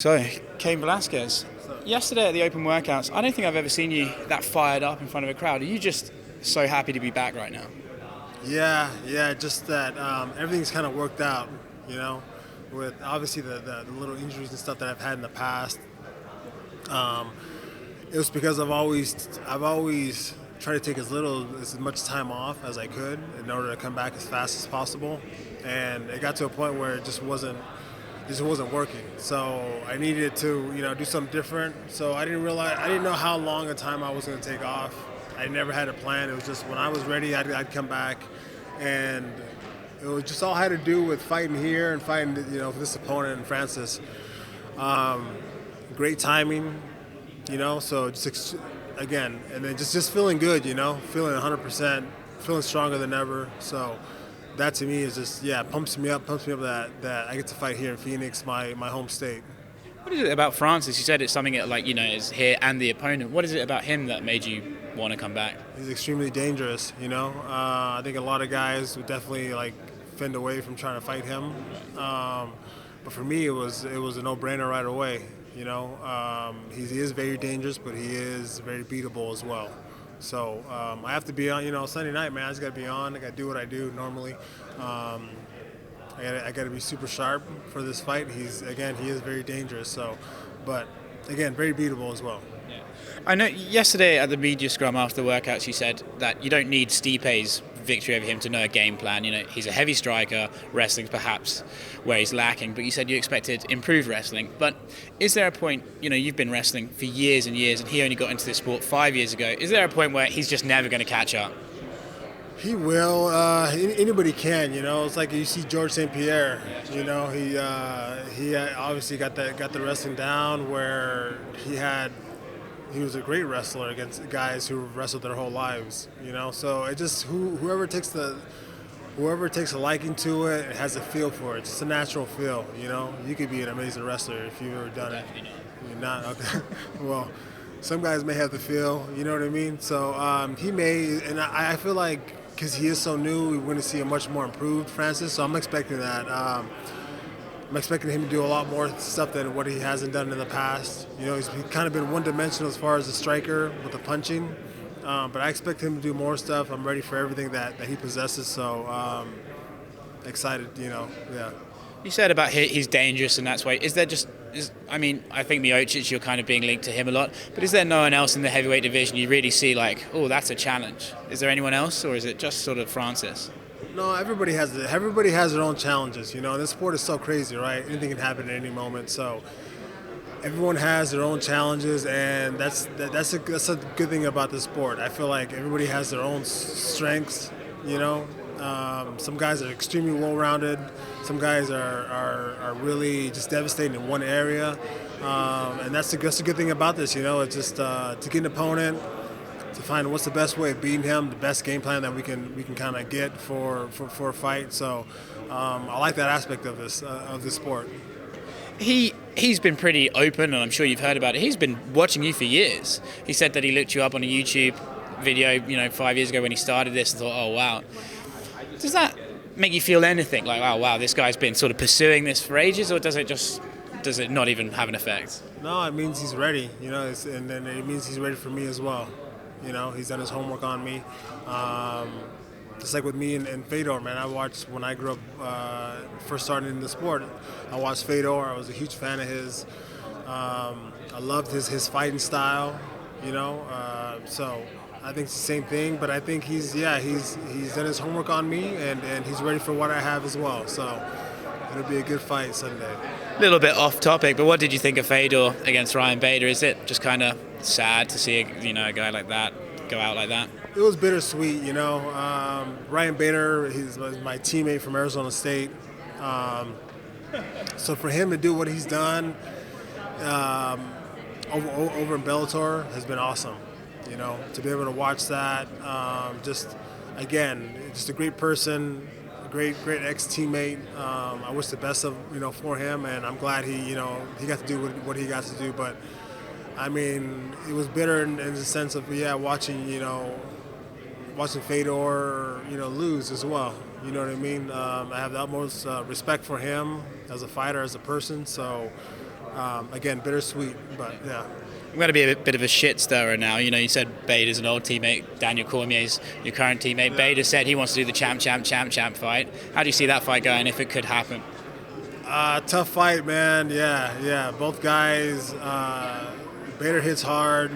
So, Cain Velasquez, yesterday at the open workouts, I don't think I've ever seen you that fired up in front of a crowd. Are you just so happy to be back right now? Yeah, just that everything's kind of worked out, you know, with obviously the little injuries and stuff that I've had in the past. Um, it was because I've always tried to take as much time off as I could in order to come back as fast as possible, and it got to a point where it just wasn't working. So I needed to, do something different. So I didn't know how long a time I was going to take off. I never had a plan. It was just when I was ready, I'd come back, and it was just all had to do with fighting here and fighting, this opponent in Francis. Great timing, So again, and then just feeling good, feeling 100%, feeling stronger than ever. So that to me is just pumps me up that I get to fight here in Phoenix, my home state. What is it about Francis? You said it's something that, is here and the opponent. What is it about him that made you want to come back? He's extremely dangerous, I think a lot of guys would definitely fend away from trying to fight him. But for me, it was a no-brainer right away. He is very dangerous, but he is very beatable as well. So I have to be on, Sunday night, man. I just got to be on. I got to do what I do normally. I got to be super sharp for this fight. He is very dangerous. So, but again, very beatable as well. Yeah. I know yesterday at the media scrum after the workouts, you said that you don't need Stipe's victory over him to know a game plan. He's a heavy striker, wrestling's perhaps where he's lacking, but you said you expected improved wrestling. But is there a point, you've been wrestling for years and years, and he only got into this sport 5 years ago. Is there a point where he's just never going to catch up? He will. Anybody can, It's like you see George St. Pierre. He obviously got the wrestling down where he was a great wrestler against guys who wrestled their whole lives. So it just whoever takes a liking to it has a feel for it. It's just a natural feel. You could be an amazing wrestler if you've ever done it. You're not. Okay. Well, some guys may have the feel. You know what I mean? So he may, and I feel like, because he is so new, we're going to see a much more improved Francis. So I'm expecting that. I'm expecting him to do a lot more stuff than what he hasn't done in the past. He's kind of been one-dimensional as far as the striker with the punching. But I expect him to do more stuff. I'm ready for everything that he possesses. So excited, yeah. You said about he's dangerous and that's why. Is there I think Miocic, you're kind of being linked to him a lot, but is there no one else in the heavyweight division you really see that's a challenge? Is there anyone else, or is it just sort of Francis? No, everybody has their own challenges. This sport is so crazy, right? Anything can happen at any moment. So everyone has their own challenges, and that's a good thing about this sport. I feel like everybody has their own strengths. Some guys are extremely well-rounded. Some guys are really just devastating in one area, and that's a good thing about this. It's just to get an opponent, to find what's the best way of beating him, the best game plan that we can kind of get for a fight. So I like that aspect of this sport. He's been pretty open, and I'm sure you've heard about it. He's been watching you for years. He said that he looked you up on a YouTube video, 5 years ago when he started this, and thought, oh wow. Does that make you feel anything like, oh wow, this guy's been sort of pursuing this for ages, or does it not even have an effect? No, it means he's ready, and then it means he's ready for me as well. He's done his homework on me. Just like with me and Fedor, man. I watched when I grew up, first starting in the sport. I watched Fedor. I was a huge fan of his. I loved his fighting style. So I think it's the same thing. But I think he's done his homework on me, and he's ready for what I have as well. So it'll be a good fight Sunday. A little bit off topic, but what did you think of Fedor against Ryan Bader? Is it just kind of sad to see a guy like that go out like that? It was bittersweet, Ryan Bader, he's my teammate from Arizona State. So for him to do what he's done over in Bellator has been awesome. To be able to watch that, just a great person, great ex-teammate. I wish the best for him, and I'm glad he got to do what he got to do. But it was bitter in the sense of watching Fedor lose as well. You know what I mean? I have the utmost respect for him as a fighter, as a person. So Again, bittersweet, but yeah. I'm going to be a bit of a shit stirrer now. You know, you said Bader's an old teammate. Daniel Cormier's your current teammate. Bader said he wants to do the champ fight. How do you see that fight going if it could happen? Tough fight, man. Yeah. Both guys. Bader hits hard.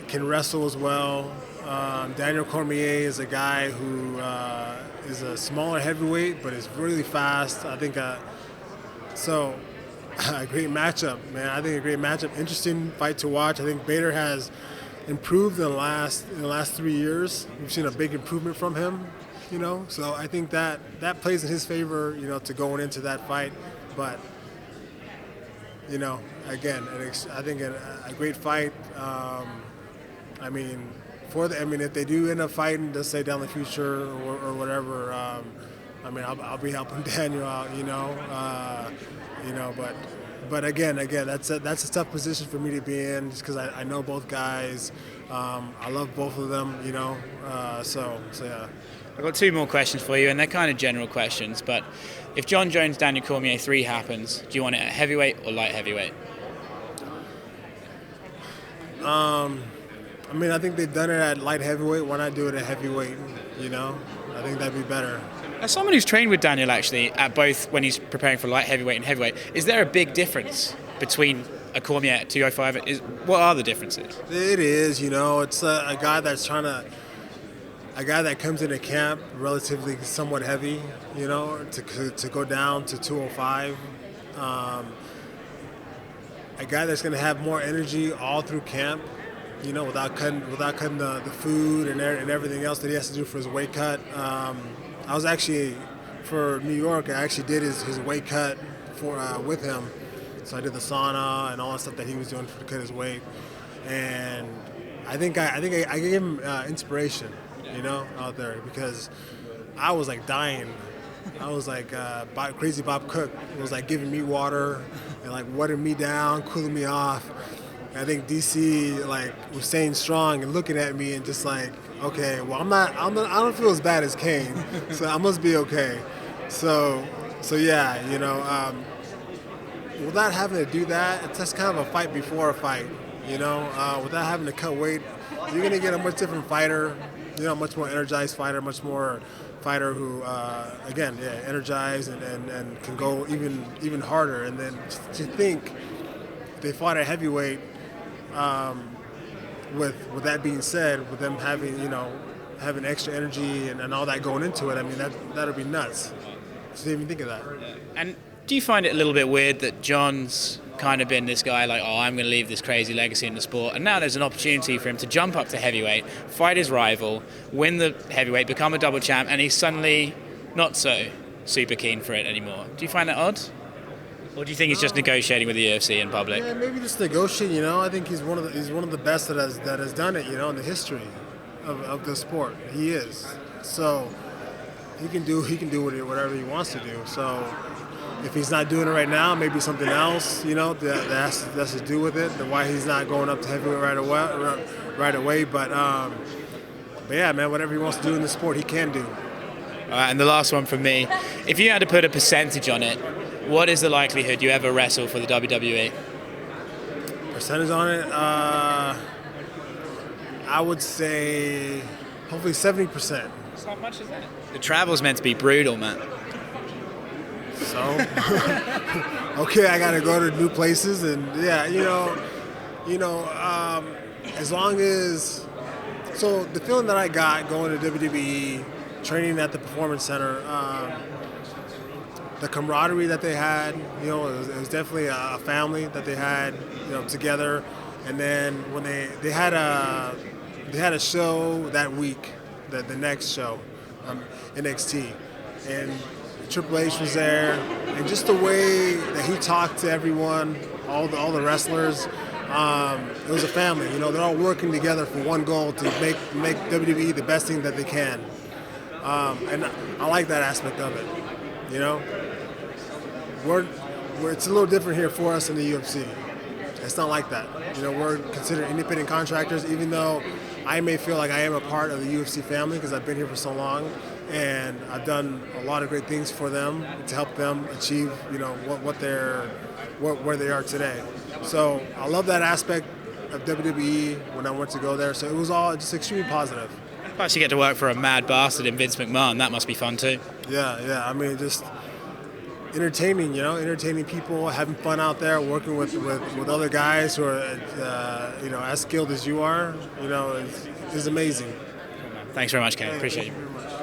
Can wrestle as well. Daniel Cormier is a guy who is a smaller heavyweight, but is really fast. I think so. A great matchup, man. I think a great matchup. Interesting fight to watch. I think Bader has improved in the last 3 years. We've seen a big improvement from him, you know. So I think that plays in his favor, you know, to going into that fight. But you know, again, I think a great fight. I mean, if they do end up fighting, let's say down the future or whatever, I mean, I'll be helping Daniel out, you know, but again, that's a tough position for me to be in, just because I know both guys. I love both of them, you know. So yeah. I've got 2 more questions for you, and they're kind of general questions. But if John Jones Daniel Cormier 3 happens, do you want it at heavyweight or light heavyweight? I mean, I think they've done it at light heavyweight. Why not do it at heavyweight? You know, I think that'd be better. As someone who's trained with Daniel actually at both when he's preparing for light heavyweight and heavyweight, is there a big difference between a Cormier at 205? What are the differences? It is, you know, it's a guy that's a guy that comes into camp relatively somewhat heavy, you know, to go down to 205. A guy that's going to have more energy all through camp, you know, without cutting the food and everything else that he has to do for his weight cut. I was actually, for New York, I actually did his weight cut with him. So I did the sauna and all that stuff that he was doing to cut his weight. And I think I gave him inspiration, you know, out there, because I was like dying. I was like crazy Bob Cook was like giving me water and like watering me down, cooling me off. And I think DC like was staying strong and looking at me and just like, okay, well I don't feel as bad as Cain, so I must be okay. So yeah, you know, without having to do that, it's just kind of a fight before a fight, you know. Without having to cut weight, you're gonna get a much different fighter, you know, much more energized fighter, much more fighter who, again, yeah, energized and can go even harder. And then to think they fought at heavyweight, with that being said, with them having extra energy and all that going into it, I mean that'll be nuts. Just didn't even think of that. And do you find it a little bit weird that John's kind of been this guy like, oh, I'm going to leave this crazy legacy in the sport, and now there's an opportunity for him to jump up to heavyweight, fight his rival, win the heavyweight, become a double champ, and he's suddenly not so super keen for it anymore? Do you find that odd? Or do you think he's just negotiating with the UFC in public? Yeah, maybe just negotiating, you know. I think he's one of the best that has done it, you know, in the history of the sport. He is. So he can do whatever he wants to do. So if he's not doing it right now, maybe something else, you know, that has to do with it. And why he's not going up to heavyweight right away. But yeah, man, whatever he wants to do in the sport, he can do. And the last one from me, if you had to put a percentage on it, what is the likelihood you ever wrestle for the WWE? Percentage on it? I would say hopefully 70%. It's not much, is that? The travel's meant to be brutal, man. So, okay, I got to go to new places, and yeah, as long as, so the feeling that I got going to WWE, training at the Performance Center, the camaraderie that they had, you know, it was definitely a family that they had, you know, together. And then when they had a show that week, the next show, NXT, and Triple H was there, and just the way that he talked to everyone, all the wrestlers, it was a family. You know, they're all working together for one goal to make WWE the best thing that they can, and I like that aspect of it. You know, it's a little different here for us in the UFC. It's not like that. You know, we're considered independent contractors, even though I may feel like I am a part of the UFC family because I've been here for so long. and I've done a lot of great things for them to help them achieve, where they are today. So I love that aspect of WWE when I went to go there. So it was all just extremely positive. Plus, you get to work for a mad bastard in Vince McMahon. That must be fun too. Yeah. I mean, just entertaining, entertaining people, having fun out there, working with other guys who are, as skilled as you are, is amazing. Thanks very much, Cain. Hey, Appreciate thank you. you very much.